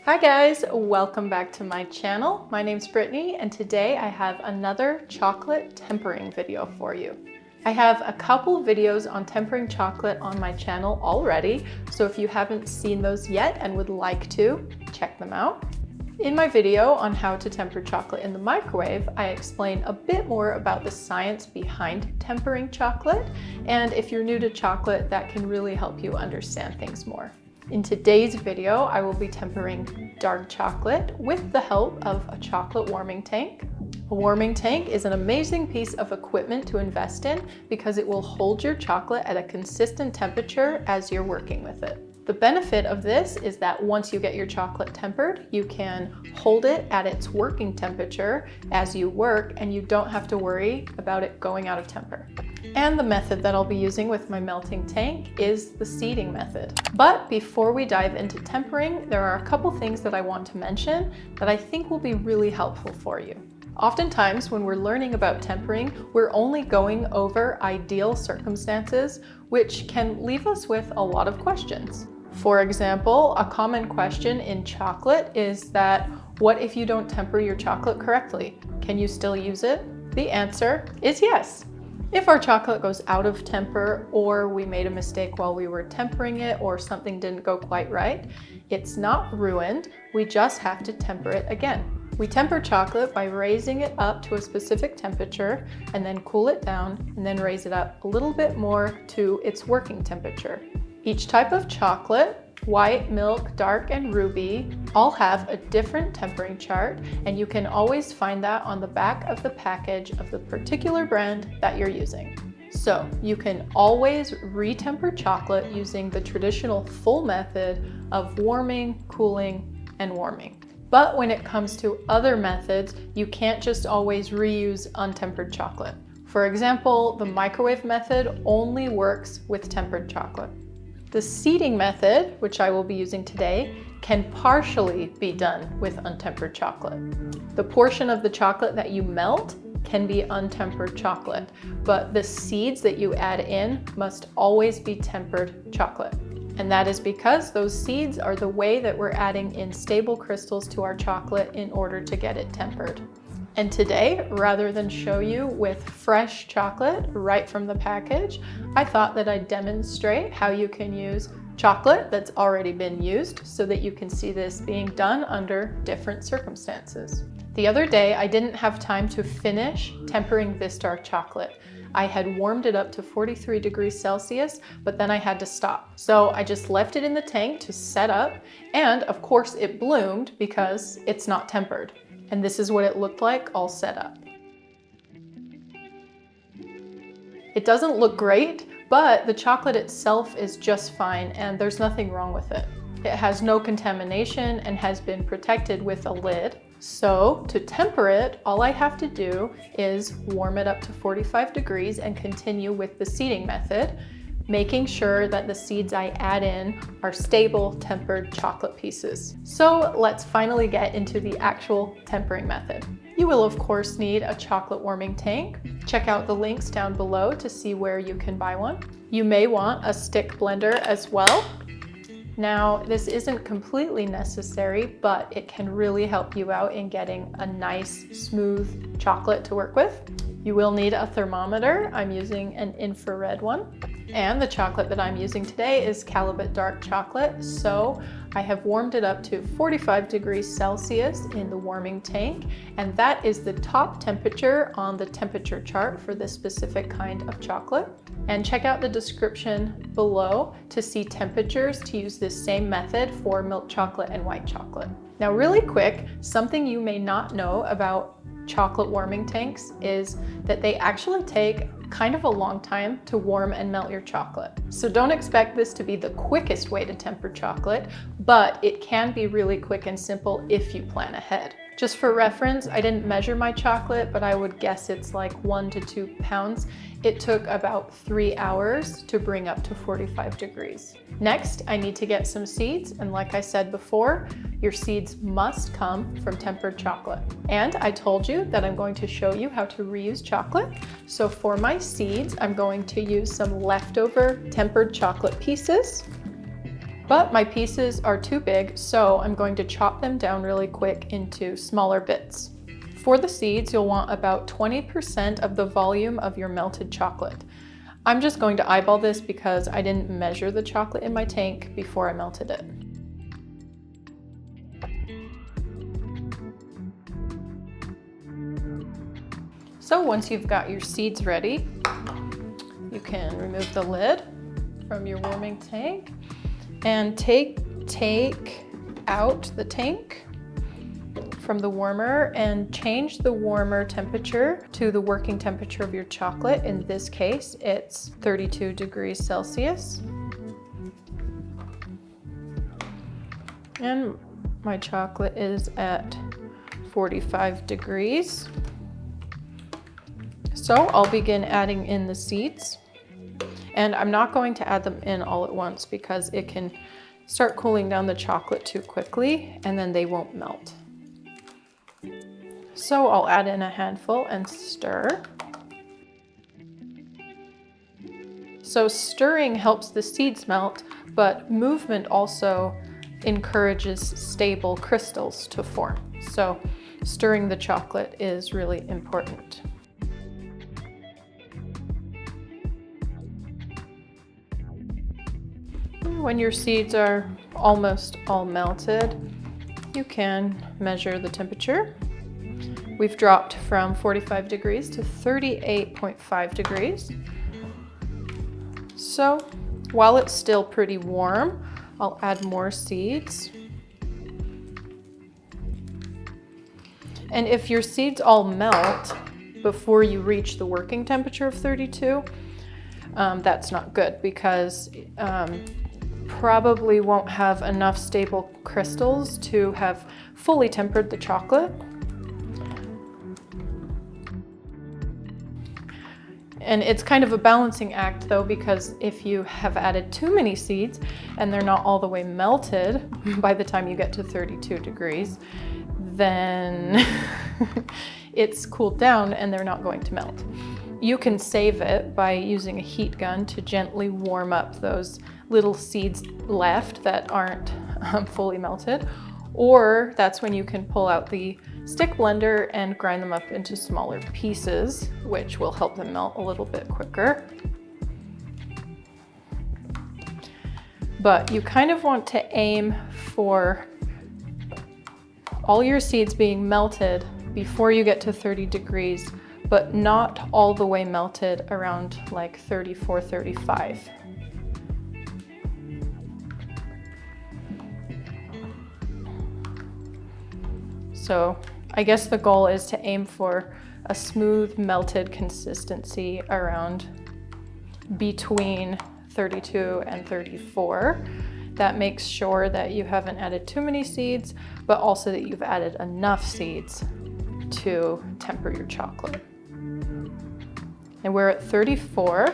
Hi guys, welcome back to my channel. My name's Brittnee and today I have another chocolate tempering video for you. I have a couple videos on tempering chocolate on my channel already, so if you haven't seen those yet and would like to, check them out. In my video on how to temper chocolate in the microwave, I explain a bit more about the science behind tempering chocolate, and if you're new to chocolate, that can really help you understand things more. In today's video, I will be tempering dark chocolate with the help of a chocolate warming tank. A warming tank is an amazing piece of equipment to invest in because it will hold your chocolate at a consistent temperature as you're working with it. The benefit of this is that once you get your chocolate tempered, you can hold it at its working temperature as you work and you don't have to worry about it going out of temper. And the method that I'll be using with my melting tank is the seeding method. But before we dive into tempering, there are a couple things that I want to mention that I think will be really helpful for you. Oftentimes, when we're learning about tempering, we're only going over ideal circumstances, which can leave us with a lot of questions. For example, a common question in chocolate is that, what if you don't temper your chocolate correctly? Can you still use it? The answer is yes. If our chocolate goes out of temper, or we made a mistake while we were tempering it, or something didn't go quite right, it's not ruined, we just have to temper it again. We temper chocolate by raising it up to a specific temperature, and then cool it down, and then raise it up a little bit more to its working temperature. Each type of chocolate, white, milk, dark, and ruby, all have a different tempering chart, and you can always find that on the back of the package of the particular brand that you're using. So you can always re-temper chocolate using the traditional full method of warming, cooling, and warming. But when it comes to other methods, you can't just always reuse untempered chocolate. For example, the microwave method only works with tempered chocolate. The seeding method, which I will be using today, can partially be done with untempered chocolate. The portion of the chocolate that you melt can be untempered chocolate, but the seeds that you add in must always be tempered chocolate. And that is because those seeds are the way that we're adding in stable crystals to our chocolate in order to get it tempered. And today, rather than show you with fresh chocolate right from the package, I thought that I'd demonstrate how you can use chocolate that's already been used so that you can see this being done under different circumstances. The other day, I didn't have time to finish tempering this dark chocolate. I had warmed it up to 43 degrees Celsius, but then I had to stop. So I just left it in the tank to set up, and of course it bloomed because it's not tempered. And this is what it looked like all set up. It doesn't look great, but the chocolate itself is just fine and there's nothing wrong with it. It has no contamination and has been protected with a lid. So to temper it, all I have to do is warm it up to 45 degrees and continue with the seeding method, making sure that the seeds I add in are stable, tempered chocolate pieces. So let's finally get into the actual tempering method. You will of course need a chocolate warming tank. Check out the links down below to see where you can buy one. You may want a stick blender as well. Now, this isn't completely necessary, but it can really help you out in getting a nice, smooth chocolate to work with. You will need a thermometer. I'm using an infrared one. And the chocolate that I'm using today is Calibut dark chocolate, so I have warmed it up to 45 degrees Celsius in the warming tank, and that is the top temperature on the temperature chart for this specific kind of chocolate. And check out the description below to see temperatures to use this same method for milk chocolate and white chocolate. Now, really quick, something you may not know about chocolate warming tanks is that they actually take kind of a long time to warm and melt your chocolate. So don't expect this to be the quickest way to temper chocolate, but it can be really quick and simple if you plan ahead. Just for reference, I didn't measure my chocolate, but I would guess it's like 1 to 2 pounds. It took about 3 hours to bring up to 45 degrees. Next, I need to get some seeds, and like I said before, your seeds must come from tempered chocolate. And I told you that I'm going to show you how to reuse chocolate. So for my seeds, I'm going to use some leftover tempered chocolate pieces. But my pieces are too big, so I'm going to chop them down really quick into smaller bits. For the seeds, you'll want about 20% of the volume of your melted chocolate. I'm just going to eyeball this because I didn't measure the chocolate in my tank before I melted it. So once you've got your seeds ready, you can remove the lid from your warming tank and take out the tank from the warmer and change the warmer temperature to the working temperature of your chocolate. In this case, it's 32 degrees Celsius. And my chocolate is at 45 degrees. So I'll begin adding in the seeds. And I'm not going to add them in all at once because it can start cooling down the chocolate too quickly and then they won't melt. So I'll add in a handful and stir. So stirring helps the seeds melt, but movement also encourages stable crystals to form. So stirring the chocolate is really important. When your seeds are almost all melted, you can measure the temperature. We've dropped from 45 degrees to 38.5 degrees. So while it's still pretty warm, I'll add more seeds. And if your seeds all melt before you reach the working temperature of 32, that's not good because probably won't have enough stable crystals to have fully tempered the chocolate. And it's kind of a balancing act though, because if you have added too many seeds and they're not all the way melted by the time you get to 32 degrees, then it's cooled down and they're not going to melt. You can save it by using a heat gun to gently warm up those little seeds left that aren't fully melted, or that's when you can pull out the stick blender and grind them up into smaller pieces, which will help them melt a little bit quicker. But you kind of want to aim for all your seeds being melted before you get to 30 degrees, but not all the way melted around like 34, 35. So I guess the goal is to aim for a smooth melted consistency around between 32 and 34. That makes sure that you haven't added too many seeds, but also that you've added enough seeds to temper your chocolate. And we're at 34,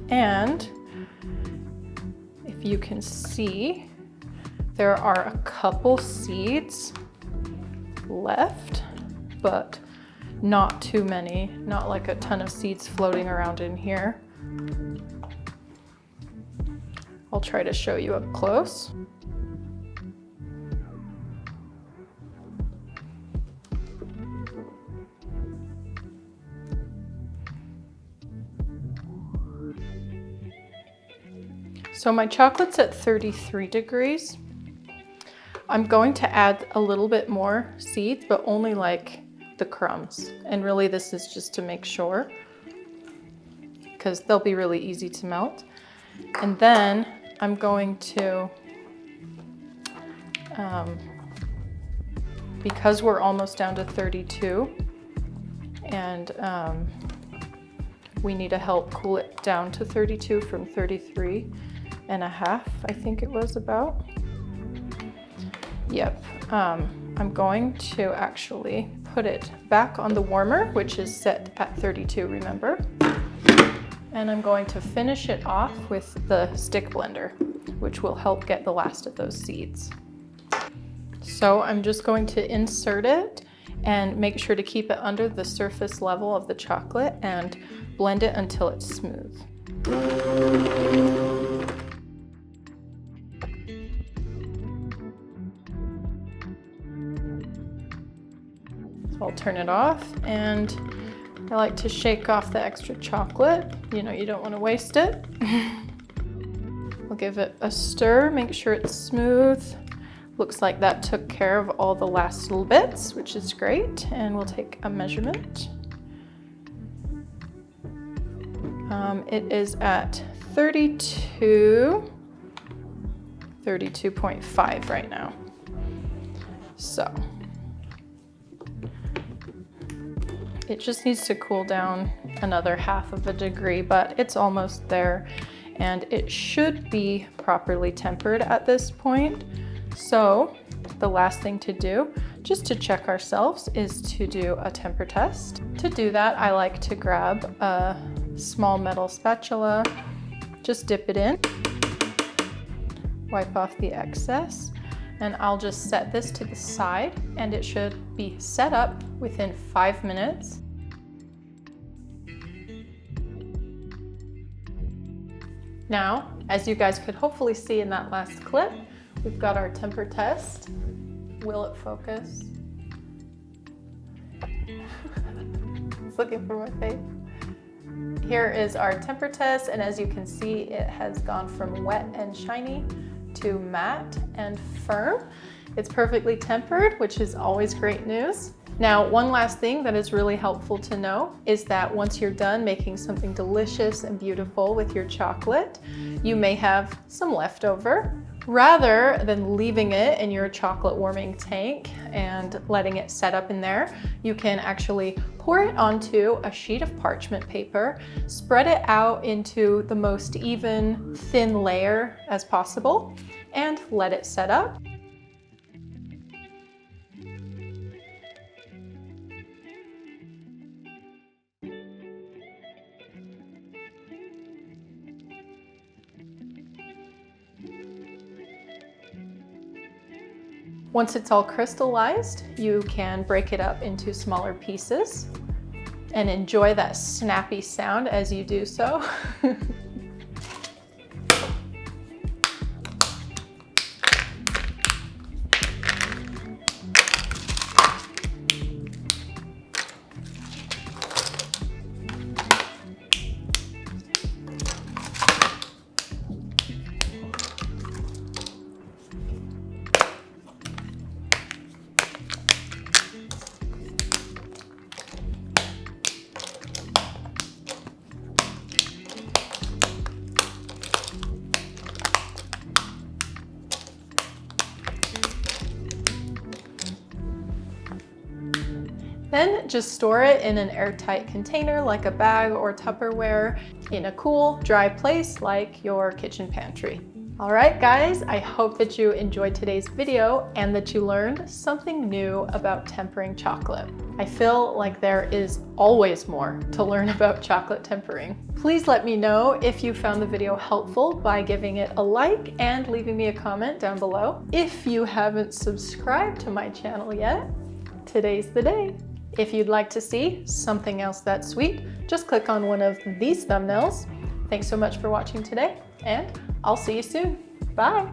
and if you can see, there are a couple seeds left, but not too many, not like a ton of seeds floating around in here. I'll try to show you up close. So my chocolate's at 33 degrees. I'm going to add a little bit more seeds, but only like the crumbs. And really this is just to make sure, because they'll be really easy to melt. And then I'm going to, because we're almost down to 32 and we need to help cool it down to 32 from 33 and a half, I think it was about. Yep, I'm going to actually put it back on the warmer, which is set at 32, remember? And I'm going to finish it off with the stick blender, which will help get the last of those seeds. So I'm just going to insert it and make sure to keep it under the surface level of the chocolate and blend it until it's smooth. I'll turn it off, and I like to shake off the extra chocolate. You know, you don't want to waste it. We'll give it a stir, make sure it's smooth. Looks like that took care of all the last little bits, which is great. And we'll take a measurement. It is at 32.5 right now. So it just needs to cool down another 1/2 degree, but it's almost there, and it should be properly tempered at this point. So the last thing to do, just to check ourselves, is to do a temper test. To do that, I like to grab a small metal spatula, just dip it in, wipe off the excess, and I'll just set this to the side, and it should be set up within 5 minutes. Now, as you guys could hopefully see in that last clip, we've got our temper test. Will it focus? It's looking for my face. Here is our temper test, and as you can see, it has gone from wet and shiny to matte and firm. It's perfectly tempered, which is always great news. Now, one last thing that is really helpful to know is that once you're done making something delicious and beautiful with your chocolate, you may have some leftover. Rather than leaving it in your chocolate warming tank and letting it set up in there, you can actually pour it onto a sheet of parchment paper, spread it out into the most even, thin layer as possible, and let it set up. Once it's all crystallized, you can break it up into smaller pieces and enjoy that snappy sound as you do so. Then just store it in an airtight container like a bag or Tupperware in a cool, dry place like your kitchen pantry. All right, guys, I hope that you enjoyed today's video and that you learned something new about tempering chocolate. I feel like there is always more to learn about chocolate tempering. Please let me know if you found the video helpful by giving it a like and leaving me a comment down below. If you haven't subscribed to my channel yet, today's the day. If you'd like to see something else that's sweet, just click on one of these thumbnails. Thanks so much for watching today, and I'll see you soon. Bye.